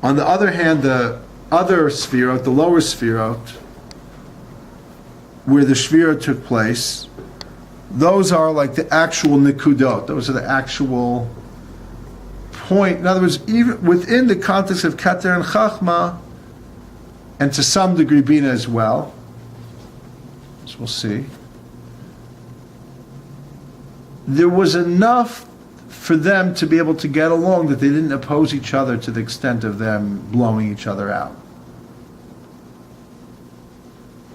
On the other hand, the other Sfirot, the lower Sfirot, where the Shvira took place, those are like the actual Nikudot. Those are the actual point. In other words, even within the context of Keter and Chachma, and to some degree Bina as well, as we'll see, there was enough for them to be able to get along that they didn't oppose each other to the extent of them blowing each other out.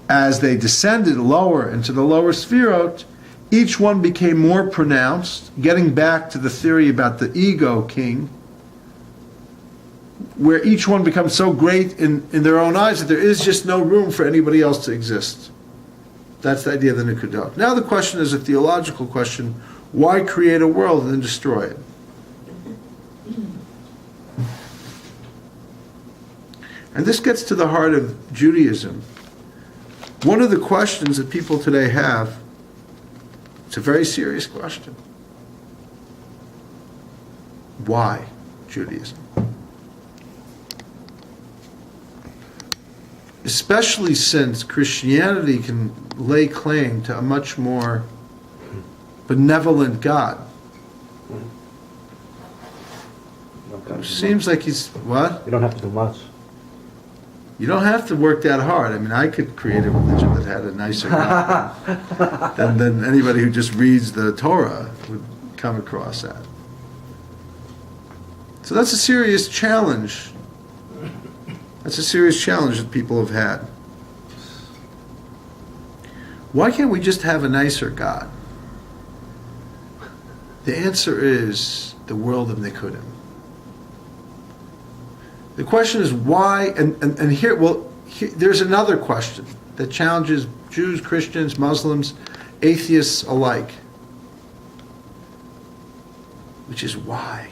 As they descended lower into the lower Sfirot, each one became more pronounced, getting back to the theory about the ego king, where each one becomes so great in their own eyes that there is just no room for anybody else to exist. That's the idea of the Nikudot. Now the question is a theological question: why create a world and then destroy it? And this gets to the heart of Judaism. One of the questions that people today have, it's a very serious question. Why Judaism? Especially since Christianity can lay claim to a much more benevolent God. It seems like he's, what? You don't have to do much. You don't have to work that hard. I mean, I could create a religion that had a nicer God than anybody who just reads the Torah would come across that. So that's a serious challenge. That's a serious challenge that people have had. Why can't we just have a nicer God? The answer is the world of Nikudim. The question is why, and here, there's another question that challenges Jews, Christians, Muslims, atheists alike, which is why?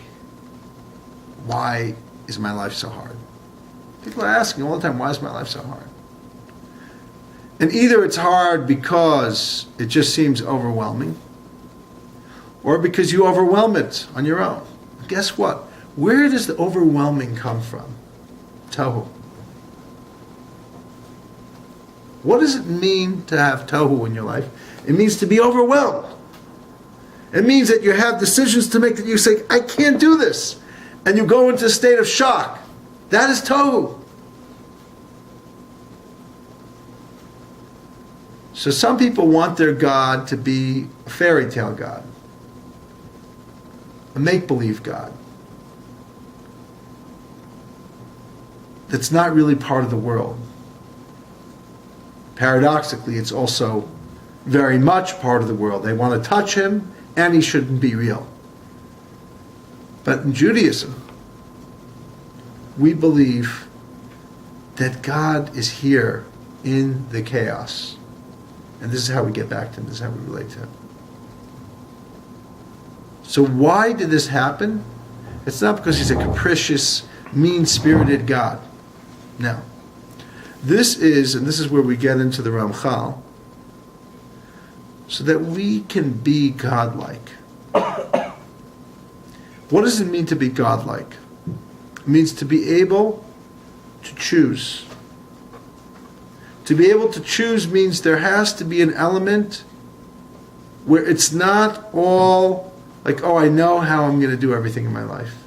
Why is my life so hard? People are asking all the time, why is my life so hard? And either it's hard because it just seems overwhelming, or because you overwhelm it on your own. Guess what? Where does the overwhelming come from? Tohu. What does it mean to have tohu in your life? It means to be overwhelmed. It means that you have decisions to make that you say, I can't do this. And you go into a state of shock. That is tohu. So some people want their God to be a fairy tale God, a make-believe God that's not really part of the world. Paradoxically, it's also very much part of the world. They want to touch him, and he shouldn't be real. But in Judaism, we believe that God is here in the chaos. And this is how we get back to him. This is how we relate to him. So why did this happen? It's not because he's a capricious, mean-spirited God. No. This is where we get into the Ramchal, so that we can be godlike. What does it mean to be godlike? It means to be able to choose. To be able to choose means there has to be an element where it's not all like, oh, I know how I'm going to do everything in my life.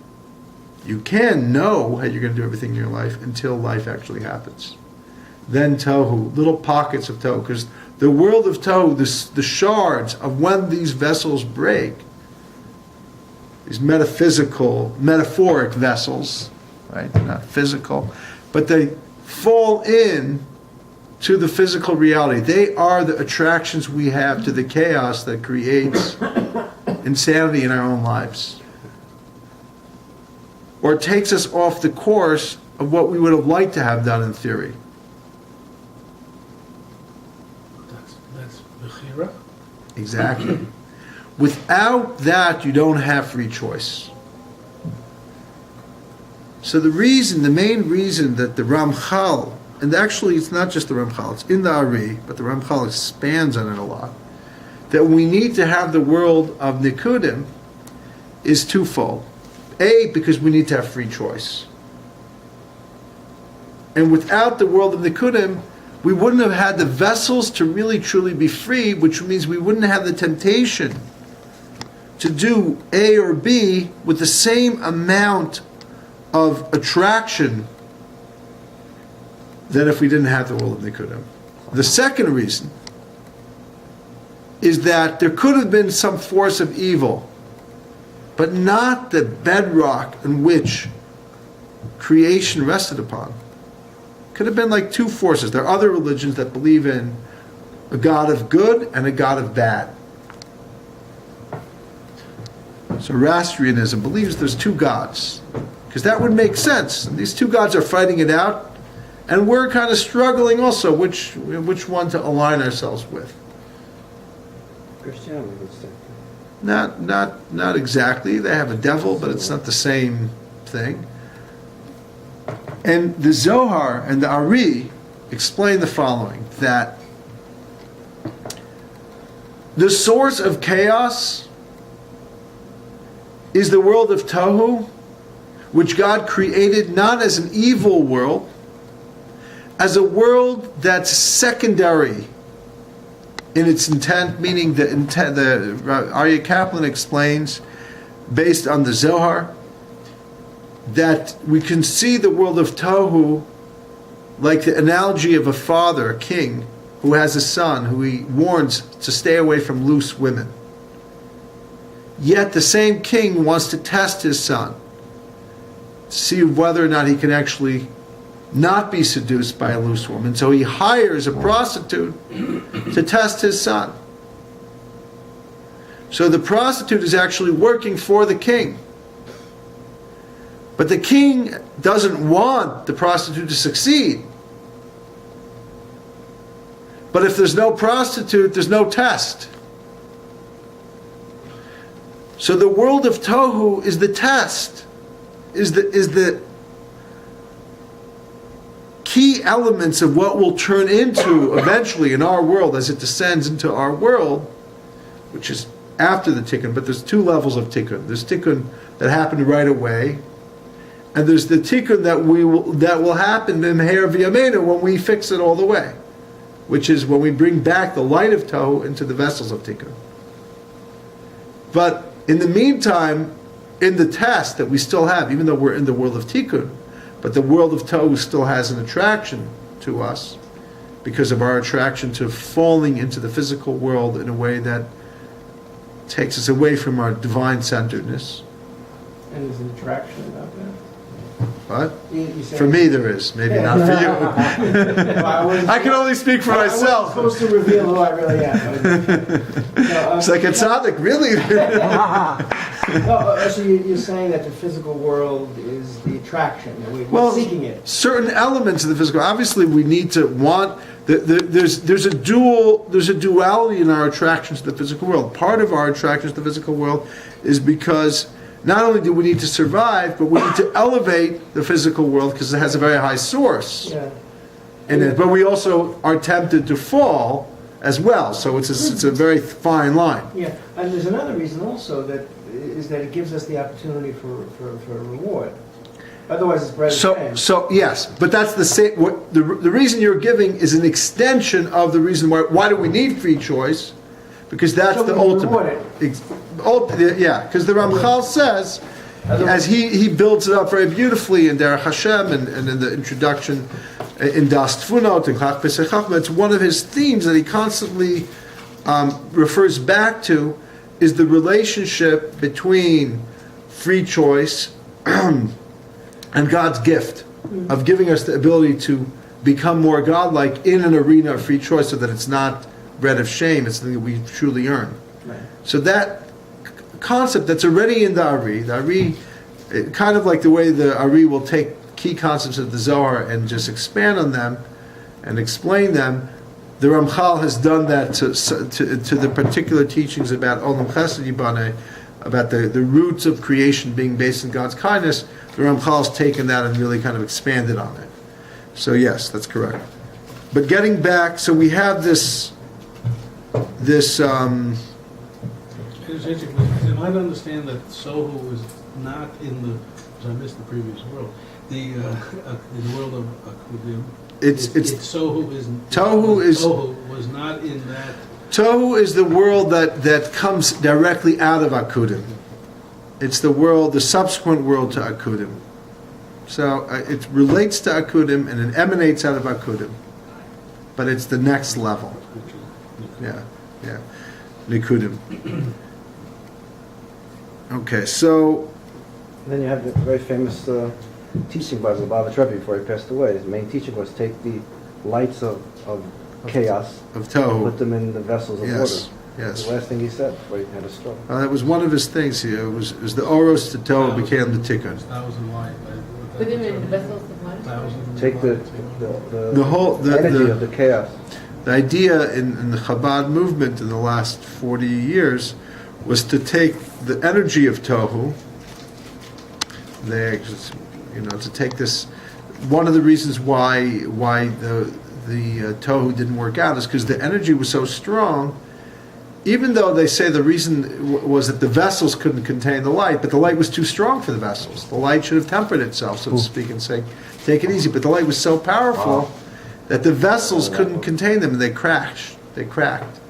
You can know how you're going to do everything in your life until life actually happens. Then tohu, little pockets of tohu, because the world of tohu, the shards of when these vessels break, these metaphoric vessels, right? They're not physical, but they fall in to the physical reality. They are the attractions we have to the chaos that creates insanity in our own lives, or it takes us off the course of what we would have liked to have done in theory. That's Bechira? Exactly. Without that, you don't have free choice. So the main reason that the Ramchal, and actually it's not just the Ramchal, it's in the Ari, but the Ramchal expands on it a lot, that we need to have the world of Nikudim is twofold. A, because we need to have free choice. And without the world of Nikudim, we wouldn't have had the vessels to really truly be free, which means we wouldn't have the temptation to do A or B with the same amount of attraction than if we didn't have the world of Nikudim. The second reason is that there could have been some force of evil, but not the bedrock in which creation rested upon. Could have been like two forces. There are other religions that believe in a God of good and a God of bad. So Zoroastrianism believes there's two gods, because that would make sense. And these two gods are fighting it out, and we're kind of struggling also which one to align ourselves with. Christianity would say. Not exactly. They have a devil, but it's not the same thing. And the Zohar and the Ari explain the following, that the source of chaos is the world of Tohu, which God created not as an evil world, as a world that's secondary in its intent, meaning the intent. The Aryeh Kaplan explains, based on the Zohar, that we can see the world of Tohu like the analogy of a father, a king, who has a son who he warns to stay away from loose women. Yet the same king wants to test his son, to see whether or not he can actually not be seduced by a loose woman. So he hires a prostitute to test his son. So the prostitute is actually working for the king. But the king doesn't want the prostitute to succeed. But if there's no prostitute, there's no test. So the world of Tohu is the test, is the key elements of what will turn into eventually in our world as it descends into our world, which is after the tikkun. But there's two levels of tikkun. There's tikkun that happened right away, and there's the tikkun that will happen in Meher V'Yameinu when we fix it all the way, which is when we bring back the light of Tohu into the vessels of tikkun. But in the meantime, in the test that we still have, even though we're in the world of tikkun, but the world of Tohu still has an attraction to us because of our attraction to falling into the physical world in a way that takes us away from our divine centeredness. And there's an attraction about that. What? You say For me there is, maybe not for you. Well, I can only speak for I wasn't myself. supposed to reveal who I really am. It's like a tzaddik, really? So you're saying that the physical world is the attraction, and we're seeking it. Certain elements of the physical. Obviously, we need to want. There's a duality in our attraction to the physical world. Part of our attraction to the physical world is because not only do we need to survive, but we need to elevate the physical world because it has a very high source in it. But we also are tempted to fall as well. So it's a very fine line. Yeah, and there's another reason also that it gives us the opportunity for a reward. Otherwise, it's bread and shame. So yes, but that's the same. The reason you're giving is an extension of the reason why do we need free choice, because that's So the we can ultimate. reward it. Yeah, because the Ramchal says, as he builds it up very beautifully in Derech Hashem and in the introduction in Das Tfunot and Chach Pesach Chachma, it's one of his themes that he constantly refers back to, is the relationship between free choice and God's gift of giving us the ability to become more godlike in an arena of free choice, so that it's not bread of shame, it's something that we truly earn. Right. So that concept that's already in the Ari, kind of like the way the Ari will take key concepts of the Zohar and just expand on them and explain them, the Ramchal has done that to the particular teachings about Olam Chesed Yibaneh, about the roots of creation being based in God's kindness. The Ramchal has taken that and really kind of expanded on it. So yes, that's correct. But getting back, so we have this. It's interesting, am I to understand that Sohu is not in the, because I missed the previous world, in the world of Akudim? It's Sohu isn't. Sohu was not in that. Tohu is the world that comes directly out of Akudim. It's the world, the subsequent world to Akudim. So it relates to Akudim and it emanates out of Akudim. But it's the next level. Yeah. Nikudim. Okay, so... Then you have the very famous teaching by the Lubavitch Rebbe before he passed away. His main teaching was take the lights of chaos, of Tohu. put them in the vessels of water. Yes. The last thing he said before he had a stroke. That was one of his things here. It was the Oros to Tohu became the Tikkun. 1,000 light. Put them in the vessels of light. Take the the energy of the chaos. The idea in the Chabad movement in the last 40 years was to take the energy of Tohu, to take this. One of the reasons why the Tohu didn't work out is because the energy was so strong. Even though they say the reason was that the vessels couldn't contain the light, but the light was too strong for the vessels. The light should have tempered itself, so to speak, and say, take it easy. But the light was so powerful that the vessels couldn't contain them, and they crashed. They cracked.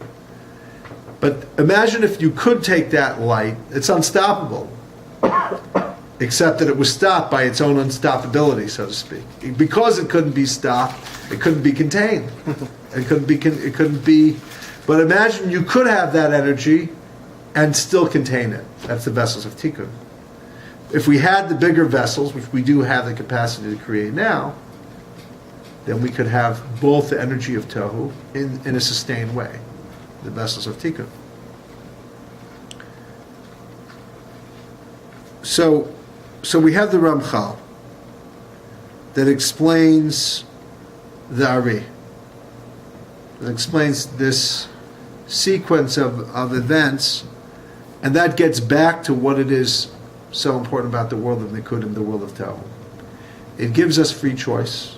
But imagine if you could take that light, it's unstoppable. Except that it was stopped by its own unstoppability, so to speak. Because it couldn't be stopped, it couldn't be contained. It couldn't be. But imagine you could have that energy and still contain it. That's the vessels of Tikkun. If we had the bigger vessels, which we do have the capacity to create now, then we could have both the energy of Tohu in a sustained way, the vessels of Tikkun. So we have the Ramchal that explains the Ari, that explains this sequence of events, and that gets back to what it is so important about the world of Nikudim, the world of Tohu. It gives us free choice.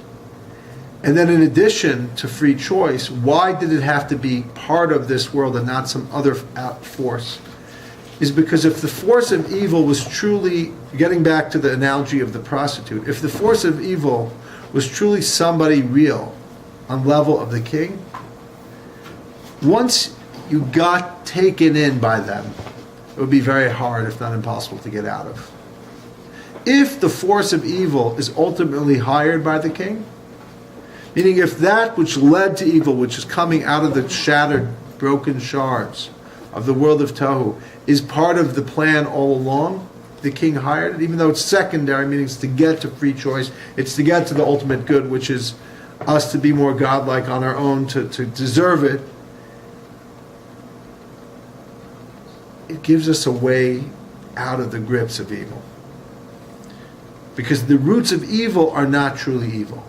And then in addition to free choice, why did it have to be part of this world and not some other force? Is because if the force of evil was truly, getting back to the analogy of the prostitute, if the force of evil was truly somebody real on level of the king, once you got taken in by them, it would be very hard, if not impossible, to get out of. If the force of evil is ultimately hired by the king, meaning if that which led to evil, which is coming out of the shattered, broken shards of the world of Tohu, is part of the plan all along, the king hired it, even though it's secondary, meaning it's to get to free choice, it's to get to the ultimate good, which is us to be more godlike on our own, to deserve it. It gives us a way out of the grips of evil. Because the roots of evil are not truly evil.